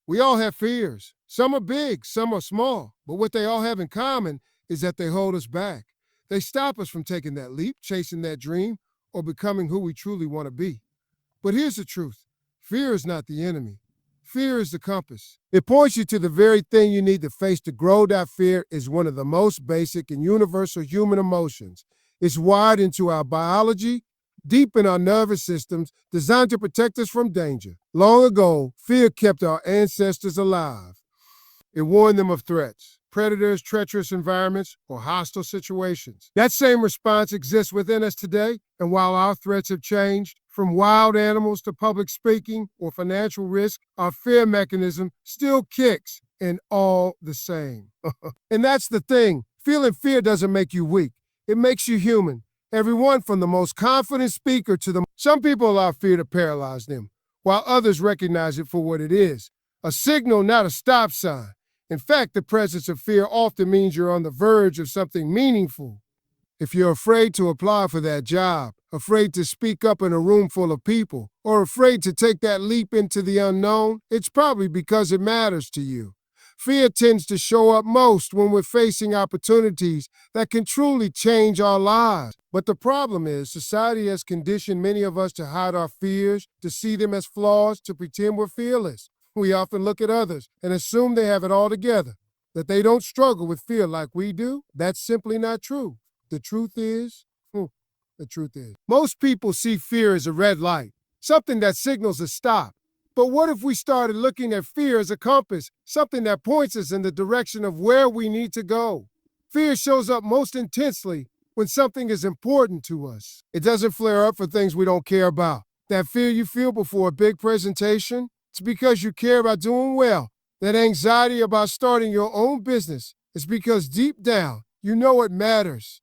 We all have fears. Some are big, some are small, but what they all have in common is that they hold us back. They stop us from taking that leap, chasing that dream, or becoming who we truly want to be. But here's the truth. Fear is not the enemy. Fear is the compass. It points you to the very thing you need to face to grow. That fear is one of the most basic and universal human emotions. It's wired into our biology, deep in our nervous systems, designed to protect us from danger. Long ago, fear kept our ancestors alive. It warned them of threats, predators, treacherous environments, or hostile situations. That same response exists within us today, and while our threats have changed, from wild animals to public speaking or financial risk, our fear mechanism still kicks and all the same. And that's the thing. Feeling fear doesn't make you weak. It makes you human. Everyone from the most confident speaker to some people allow fear to paralyze them, while others recognize it for what it is, a signal, not a stop sign. In fact, the presence of fear often means you're on the verge of something meaningful. If you're afraid to apply for that job, afraid to speak up in a room full of people, or afraid to take that leap into the unknown, it's probably because it matters to you. Fear tends to show up most when we're facing opportunities that can truly change our lives. But the problem is, society has conditioned many of us to hide our fears, to see them as flaws, to pretend we're fearless. We often look at others and assume they have it all together, that they don't struggle with fear like we do. That's simply not true. The truth is, most people see fear as a red light, something that signals a stop. But what if we started looking at fear as a compass, something that points us in the direction of where we need to go? Fear shows up most intensely when something is important to us. It doesn't flare up for things we don't care about. That fear you feel before a big presentation, it's because you care about doing well. That anxiety about starting your own business, it's because deep down, you know it matters.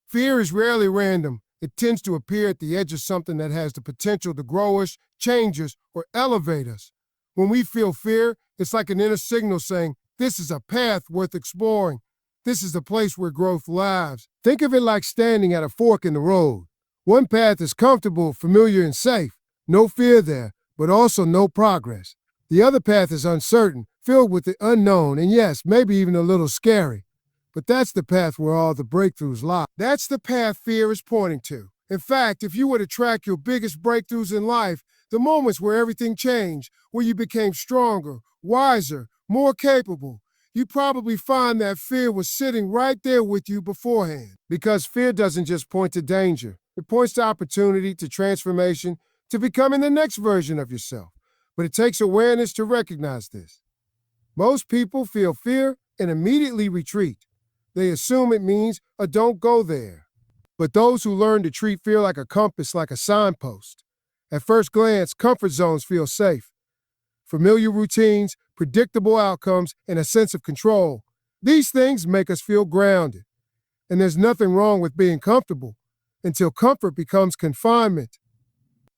Fear is rarely random. It tends to appear at the edge of something that has the potential to grow us, change us, or elevate us. When we feel fear, it's like an inner signal saying, this is a path worth exploring. This is a place where growth lives. Think of it like standing at a fork in the road. One path is comfortable, familiar, and safe. No fear there, but also no progress. The other path is uncertain, filled with the unknown, and yes, maybe even a little scary. But that's the path where all the breakthroughs lie. That's the path fear is pointing to. In fact, if you were to track your biggest breakthroughs in life, the moments where everything changed, where you became stronger, wiser, more capable, you probably find that fear was sitting right there with you beforehand. Because fear doesn't just point to danger. It points to opportunity, to transformation, to becoming the next version of yourself. But it takes awareness to recognize this. Most people feel fear and immediately retreat. They assume it means a don't go there. But those who learn to treat fear like a compass, like a signpost, at first glance, comfort zones feel safe. Familiar routines, predictable outcomes, and a sense of control. These things make us feel grounded. And there's nothing wrong with being comfortable until comfort becomes confinement.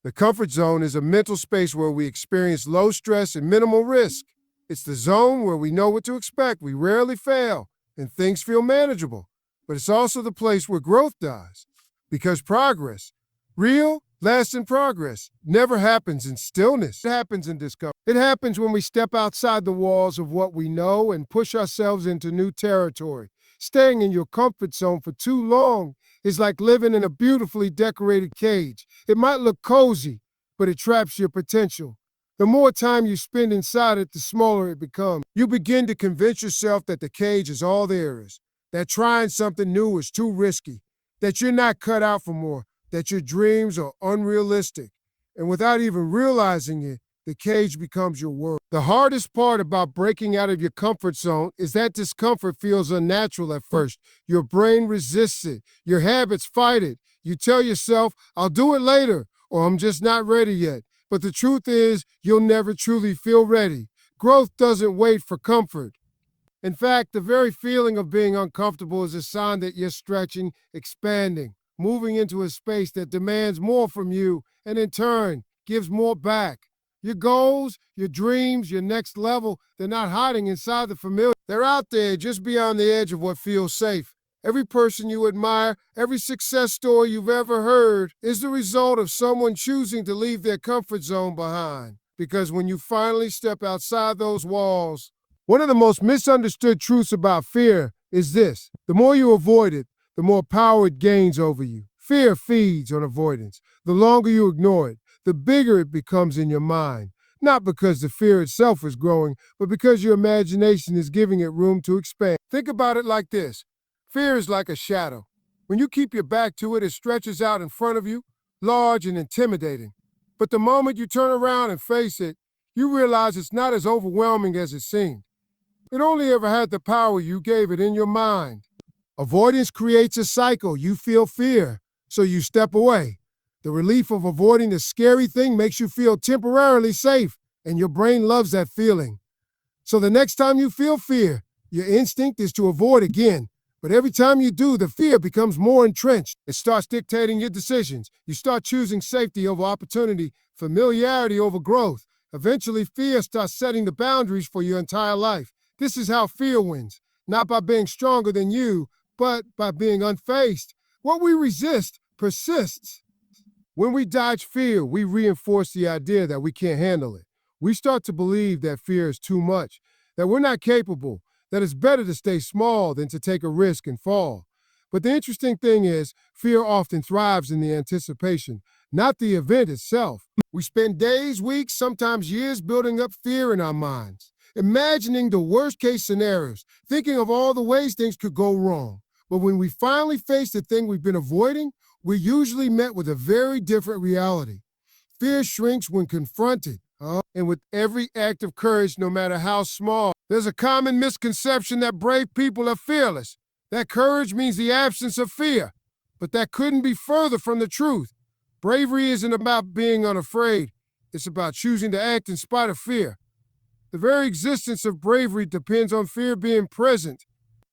The comfort zone is a mental space where we experience low stress and minimal risk. It's the zone where we know what to expect, we rarely fail, and things feel manageable. But it's also the place where growth dies. Because progress, real, lasting progress, never happens in stillness. It happens in discomfort. It happens when we step outside the walls of what we know and push ourselves into new territory. Staying in your comfort zone for too long is like living in a beautifully decorated cage. It might look cozy, but it traps your potential. The more time you spend inside it, the smaller it becomes. You begin to convince yourself that the cage is all there is, that trying something new is too risky, that you're not cut out for more, that your dreams are unrealistic. And without even realizing it, the cage becomes your world. The hardest part about breaking out of your comfort zone is that discomfort feels unnatural at first. Your brain resists it. Your habits fight it. You tell yourself, I'll do it later, or I'm just not ready yet. But the truth is, you'll never truly feel ready. Growth doesn't wait for comfort. In fact, the very feeling of being uncomfortable is a sign that you're stretching, expanding, moving into a space that demands more from you and in turn gives more back. Your goals, your dreams, your next level, they're not hiding inside the familiar. They're out there just beyond the edge of what feels safe. Every person you admire, every success story you've ever heard is the result of someone choosing to leave their comfort zone behind. because when you finally step outside those walls, one of the most misunderstood truths about fear is this: the more you avoid it, the more power it gains over you. Fear feeds on avoidance. The longer you ignore it, the bigger it becomes in your mind. Not because the fear itself is growing, but because your imagination is giving it room to expand. Think about it like this: fear is like a shadow. When you keep your back to it, it stretches out in front of you, large and intimidating. But the moment you turn around and face it, you realize it's not as overwhelming as it seemed. It only ever had the power you gave it in your mind. Avoidance creates a cycle. You feel fear, so you step away. The relief of avoiding the scary thing makes you feel temporarily safe, and your brain loves that feeling. So the next time you feel fear, your instinct is to avoid again. But every time you do, the fear becomes more entrenched. It starts dictating your decisions. You start choosing safety over opportunity, familiarity over growth. Eventually, fear starts setting the boundaries for your entire life. This is how fear wins, not by being stronger than you, but by being unfazed. What we resist persists. When we dodge fear, we reinforce the idea that we can't handle it. We start to believe that fear is too much, that we're not capable, that it's better to stay small than to take a risk and fall. But the interesting thing is, fear often thrives in the anticipation, not the event itself. We spend days, weeks, sometimes years building up fear in our minds, imagining the worst-case scenarios, thinking of all the ways things could go wrong. But when we finally face the thing we've been avoiding, we're usually met with a very different reality. Fear shrinks when confronted, and with every act of courage, no matter how small. There's a common misconception that brave people are fearless, that courage means the absence of fear. But that couldn't be further from the truth. Bravery isn't about being unafraid. It's about choosing to act in spite of fear. The very existence of bravery depends on fear being present.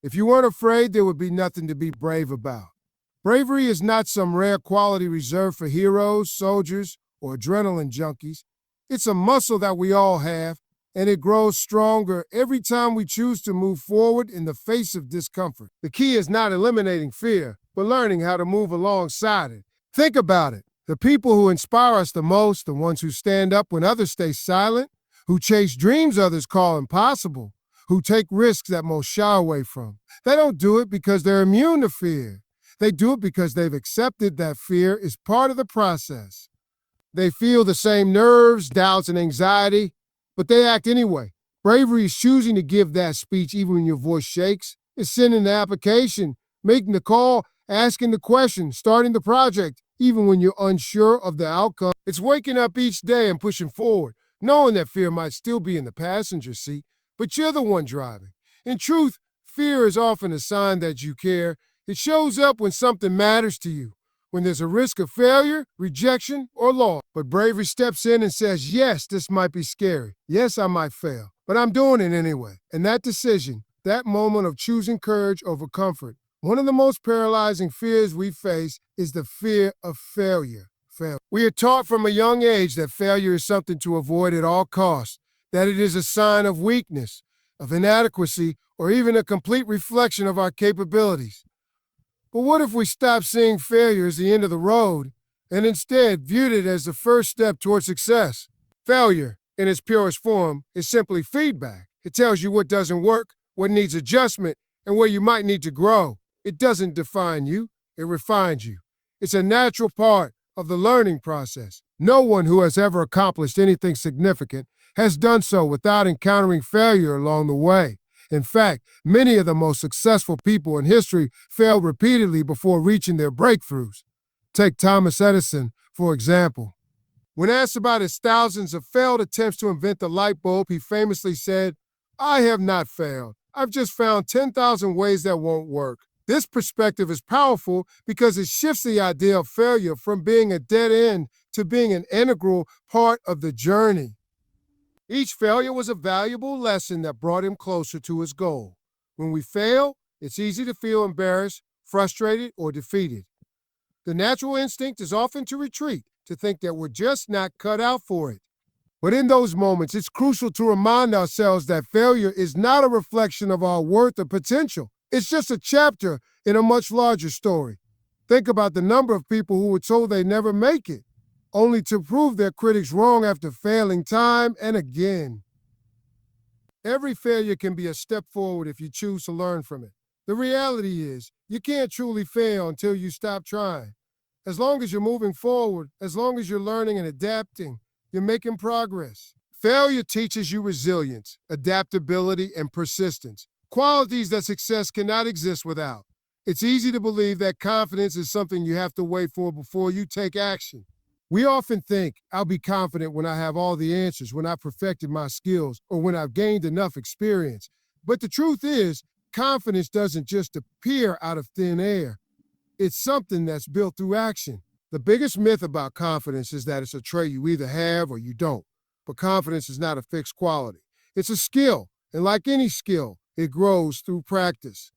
If you weren't afraid, there would be nothing to be brave about. Bravery is not some rare quality reserved for heroes, soldiers, or adrenaline junkies. It's a muscle that we all have, and it grows stronger every time we choose to move forward in the face of discomfort. The key is not eliminating fear, but learning how to move alongside it. Think about it. The people who inspire us the most, the ones who stand up when others stay silent, who chase dreams others call impossible, who take risks that most shy away from. They don't do it because they're immune to fear. They do it because they've accepted that fear is part of the process. They feel the same nerves, doubts, and anxiety, but they act anyway. Bravery is choosing to give that speech even when your voice shakes. It's sending the application, making the call, asking the question, starting the project, even when you're unsure of the outcome. It's waking up each day and pushing forward, knowing that fear might still be in the passenger seat, but you're the one driving. In truth, fear is often a sign that you care. It shows up when something matters to you, when there's a risk of failure, rejection, or loss. But bravery steps in and says, yes, this might be scary. Yes, I might fail, but I'm doing it anyway. And that decision, that moment of choosing courage over comfort, one of the most paralyzing fears we face is the fear of failure. We are taught from a young age that failure is something to avoid at all costs, that it is a sign of weakness, of inadequacy, or even a complete reflection of our capabilities. But what if we stopped seeing failure as the end of the road and instead viewed it as the first step toward success? Failure, in its purest form, is simply feedback. It tells you what doesn't work, what needs adjustment, and where you might need to grow. It doesn't define you, it refines you. It's a natural part of the learning process. No one who has ever accomplished anything significant has done so without encountering failure along the way. In fact, many of the most successful people in history failed repeatedly before reaching their breakthroughs. Take Thomas Edison, for example. When asked about his thousands of failed attempts to invent the light bulb, he famously said, "I have not failed. I've just found 10,000 ways that won't work." This perspective is powerful because it shifts the idea of failure from being a dead end to being an integral part of the journey. Each failure was a valuable lesson that brought him closer to his goal. When we fail, it's easy to feel embarrassed, frustrated, or defeated. The natural instinct is often to retreat, to think that we're just not cut out for it. But in those moments, it's crucial to remind ourselves that failure is not a reflection of our worth or potential. It's just a chapter in a much larger story. Think about the number of people who were told they never make it. only to prove their critics wrong after failing time and again. Every failure can be a step forward if you choose to learn from it. The reality is, you can't truly fail until you stop trying. As long as you're moving forward, as long as you're learning and adapting, you're making progress. Failure teaches you resilience, adaptability, and persistence, qualities that success cannot exist without. It's easy to believe that confidence is something you have to wait for before you take action. We often think, I'll be confident when I have all the answers, when I've perfected my skills, or when I've gained enough experience. But the truth is, confidence doesn't just appear out of thin air. It's something that's built through action. The biggest myth about confidence is that it's a trait you either have or you don't. But confidence is not a fixed quality. It's a skill, and like any skill, it grows through practice.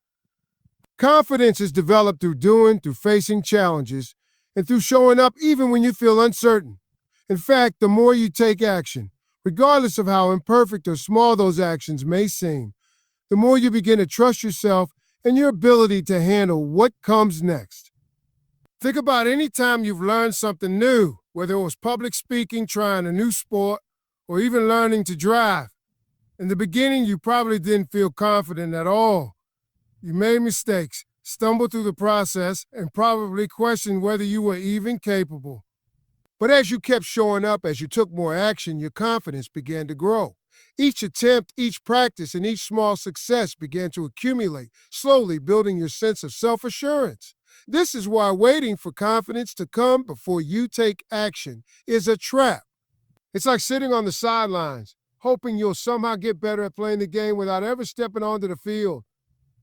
Confidence is developed through doing, through facing challenges, and through showing up even when you feel uncertain. In fact, the more you take action, regardless of how imperfect or small those actions may seem, the more you begin to trust yourself and your ability to handle what comes next. Think about any time you've learned something new, whether it was public speaking, trying a new sport, or even learning to drive. In the beginning, you probably didn't feel confident at all. You made mistakes, stumbled through the process, and probably questioned whether you were even capable. But as you kept showing up, as you took more action, your confidence began to grow. Each attempt, each practice, and each small success began to accumulate, slowly building your sense of self-assurance. This is why waiting for confidence to come before you take action is a trap. It's like sitting on the sidelines, hoping you'll somehow get better at playing the game without ever stepping onto the field.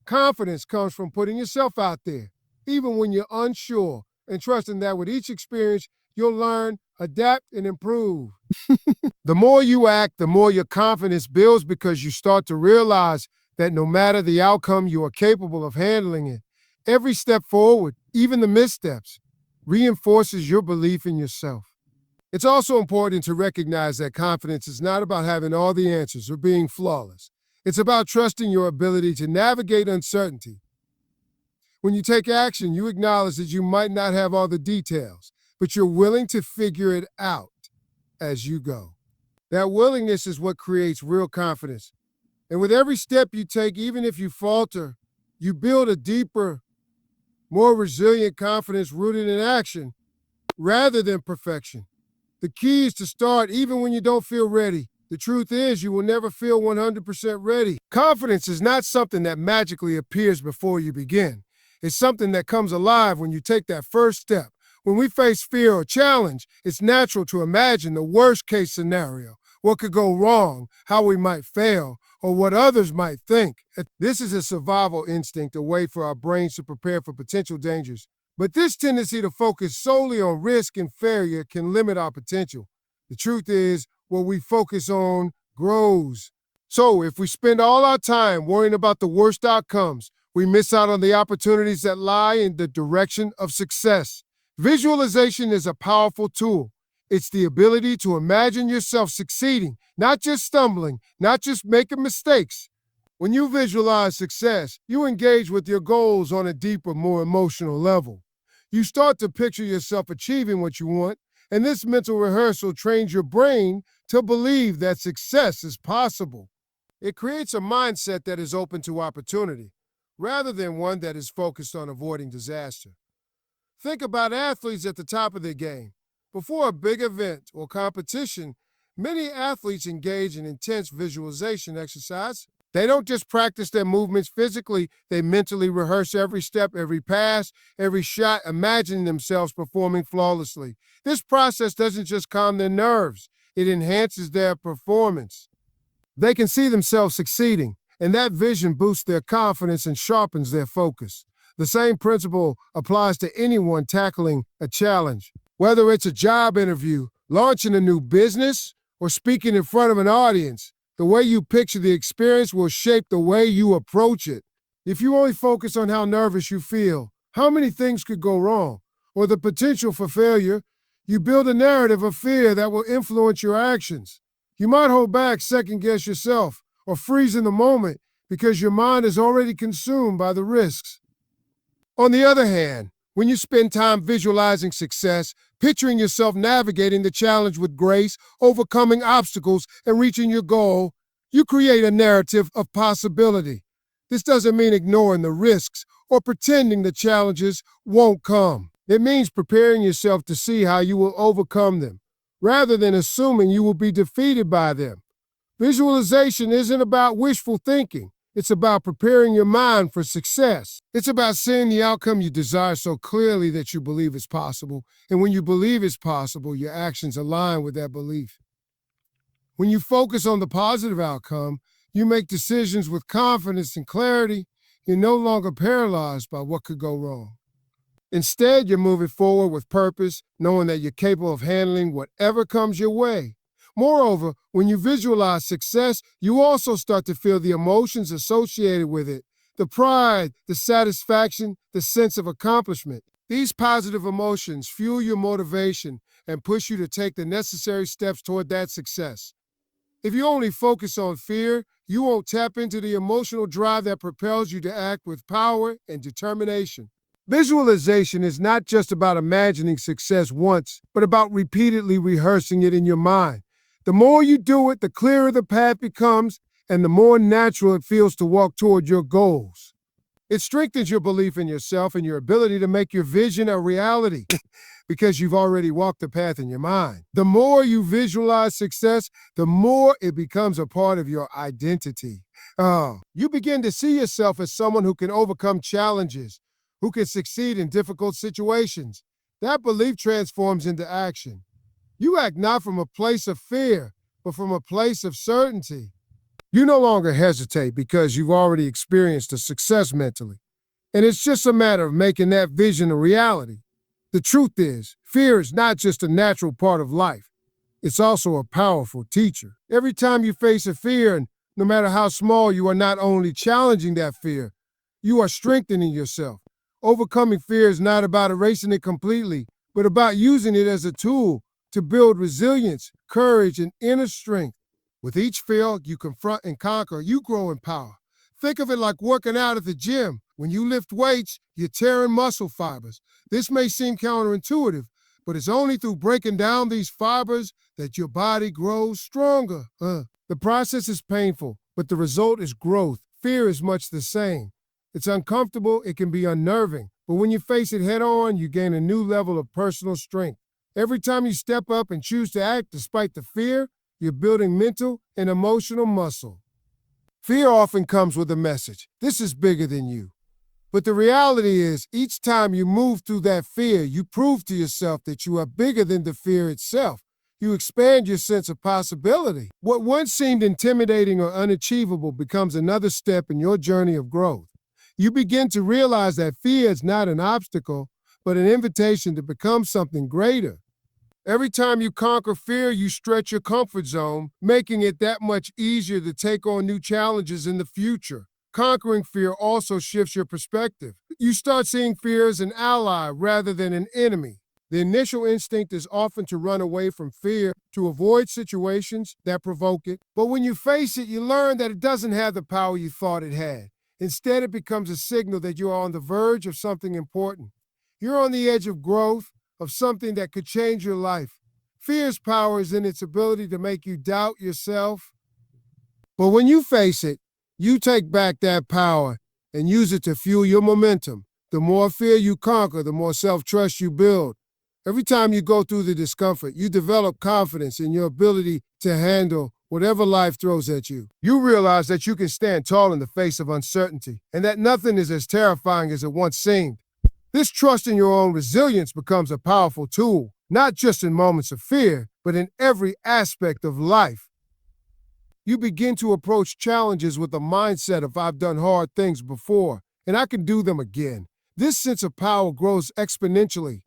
Confidence comes from putting yourself out there, even when you're unsure, and trusting that with each experience, you'll learn, adapt, and improve. The more you act, the more your confidence builds because you start to realize that no matter the outcome, you are capable of handling it. Every step forward, even the missteps, reinforces your belief in yourself. It's also important to recognize that confidence is not about having all the answers or being flawless. It's about trusting your ability to navigate uncertainty. When you take action, you acknowledge that you might not have all the details, but you're willing to figure it out as you go. That willingness is what creates real confidence. And with every step you take, even if you falter, you build a deeper, more resilient confidence rooted in action rather than perfection. The key is to start even when you don't feel ready. The truth is, you will never feel 100% ready. Confidence is not something that magically appears before you begin. It's something that comes alive when you take that first step. When we face fear or challenge, it's natural to imagine the worst-case scenario, what could go wrong, how we might fail, or what others might think. This is a survival instinct, a way for our brains to prepare for potential dangers. But this tendency to focus solely on risk and failure can limit our potential. The truth is, what we focus on grows. So if we spend all our time worrying about the worst outcomes, we miss out on the opportunities that lie in the direction of success. Visualization is a powerful tool. It's the ability to imagine yourself succeeding, not just stumbling, not just making mistakes. When you visualize success, you engage with your goals on a deeper, more emotional level. You start to picture yourself achieving what you want, and this mental rehearsal trains your brain to believe that success is possible. It creates a mindset that is open to opportunity, rather than one that is focused on avoiding disaster. Think about athletes at the top of their game. Before a big event or competition, many athletes engage in intense visualization exercise. They don't just practice their movements physically, they mentally rehearse every step, every pass, every shot, imagining themselves performing flawlessly. This process doesn't just calm their nerves, it enhances their performance. They can see themselves succeeding, and that vision boosts their confidence and sharpens their focus. The same principle applies to anyone tackling a challenge. Whether it's a job interview, launching a new business, or speaking in front of an audience, the way you picture the experience will shape the way you approach it. If you only focus on how nervous you feel, how many things could go wrong, or the potential for failure, you build a narrative of fear that will influence your actions. You might hold back, second-guess yourself, or freeze in the moment because your mind is already consumed by the risks. On the other hand, When you spend time visualizing success, picturing yourself navigating the challenge with grace, overcoming obstacles, and reaching your goal, you create a narrative of possibility. This doesn't mean ignoring the risks or pretending the challenges won't come. It means preparing yourself to see how you will overcome them, rather than assuming you will be defeated by them. Visualization isn't about wishful thinking. It's about preparing your mind for success. It's about seeing the outcome you desire so clearly that you believe it's possible. And when you believe it's possible, your actions align with that belief. When you focus on the positive outcome, you make decisions with confidence and clarity. You're no longer paralyzed by what could go wrong. Instead, you're moving forward with purpose, knowing that you're capable of handling whatever comes your way. Moreover, when you visualize success, you also start to feel the emotions associated with it, the pride, the satisfaction, the sense of accomplishment. These positive emotions fuel your motivation and push you to take the necessary steps toward that success. If you only focus on fear, you won't tap into the emotional drive that propels you to act with power and determination. Visualization is not just about imagining success once, but about repeatedly rehearsing it in your mind. The more you do it, the clearer the path becomes, and the more natural it feels to walk toward your goals. It strengthens your belief in yourself and your ability to make your vision a reality because you've already walked the path in your mind. The more you visualize success, the more it becomes a part of your identity. You begin to see yourself as someone who can overcome challenges, who can succeed in difficult situations. That belief transforms into action. You act not from a place of fear, but from a place of certainty. You no longer hesitate because you've already experienced a success mentally. And it's just a matter of making that vision a reality. The truth is, fear is not just a natural part of life. It's also a powerful teacher. Every time you face a fear, and no matter how small, you are not only challenging that fear, you are strengthening yourself. Overcoming fear is not about erasing it completely, but about using it as a tool to build resilience, courage, and inner strength. With each fear you confront and conquer, you grow in power. Think of it like working out at the gym. When you lift weights, you're tearing muscle fibers. This may seem counterintuitive, but it's only through breaking down these fibers that your body grows stronger. The process is painful, but the result is growth. Fear is much the same. It's uncomfortable, it can be unnerving, but when you face it head on, you gain a new level of personal strength. Every time you step up and choose to act despite the fear, you're building mental and emotional muscle. Fear often comes with a message. This is bigger than you. But the reality is, each time you move through that fear, you prove to yourself that you are bigger than the fear itself. You expand your sense of possibility. What once seemed intimidating or unachievable becomes another step in your journey of growth. You begin to realize that fear is not an obstacle, but an invitation to become something greater. Every time you conquer fear, you stretch your comfort zone, making it that much easier to take on new challenges in the future. Conquering fear also shifts your perspective. You start seeing fear as an ally rather than an enemy. The initial instinct is often to run away from fear, to avoid situations that provoke it. But when you face it, you learn that it doesn't have the power you thought it had. Instead, it becomes a signal that you are on the verge of something important. You're on the edge of growth, of something that could change your life. Fear's power is in its ability to make you doubt yourself. But when you face it, you take back that power and use it to fuel your momentum. The more fear you conquer, the more self-trust you build. Every time you go through the discomfort, you develop confidence in your ability to handle whatever life throws at you. You realize that you can stand tall in the face of uncertainty and that nothing is as terrifying as it once seemed. This trust in your own resilience becomes a powerful tool, not just in moments of fear, but in every aspect of life. You begin to approach challenges with a mindset of I've done hard things before, and I can do them again. This sense of power grows exponentially.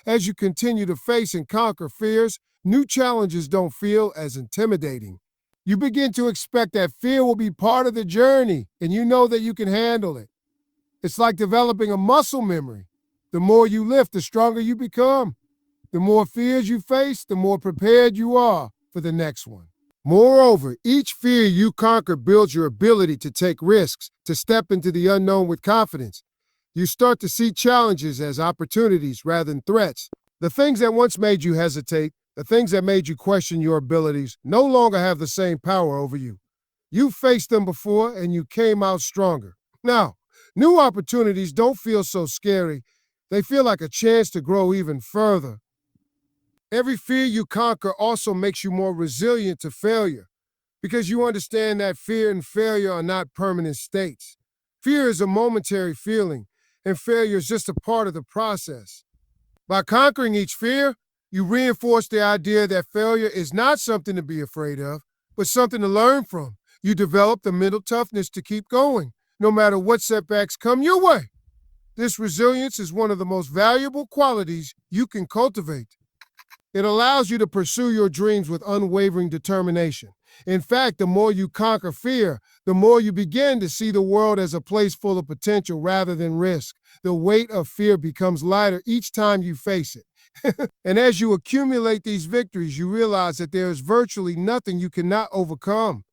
As you continue to face and conquer fears, new challenges don't feel as intimidating. You begin to expect that fear will be part of the journey, and you know that you can handle it. It's like developing a muscle memory. The more you lift, the stronger you become. The more fears you face, the more prepared you are for the next one. Moreover, each fear you conquer builds your ability to take risks, to step into the unknown with confidence. You start to see challenges as opportunities rather than threats. The things that once made you hesitate, the things that made you question your abilities, no longer have the same power over you. You faced them before and you came out stronger. Now, new opportunities don't feel so scary. They feel like a chance to grow even further. Every fear you conquer also makes you more resilient to failure because you understand that fear and failure are not permanent states. Fear is a momentary feeling, and failure is just a part of the process. By conquering each fear, you reinforce the idea that failure is not something to be afraid of, but something to learn from. You develop the mental toughness to keep going, no matter what setbacks come your way. This resilience is one of the most valuable qualities you can cultivate. It allows you to pursue your dreams with unwavering determination. In fact, the more you conquer fear, the more you begin to see the world as a place full of potential rather than risk. The weight of fear becomes lighter each time you face it. And as you accumulate these victories, you realize that there is virtually nothing you cannot overcome.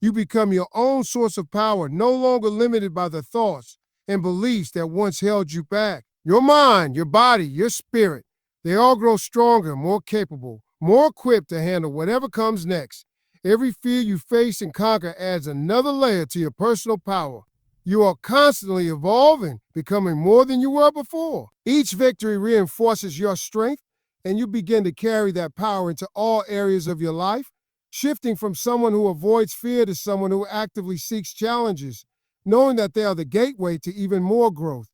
You become your own source of power, no longer limited by the thoughts and beliefs that once held you back. Your mind, your body, your spirit, they all grow stronger, more capable, more equipped to handle whatever comes next. Every fear you face and conquer adds another layer to your personal power. You are constantly evolving, becoming more than you were before. Each victory reinforces your strength, and you begin to carry that power into all areas of your life, shifting from someone who avoids fear to someone who actively seeks challenges, knowing that they are the gateway to even more growth.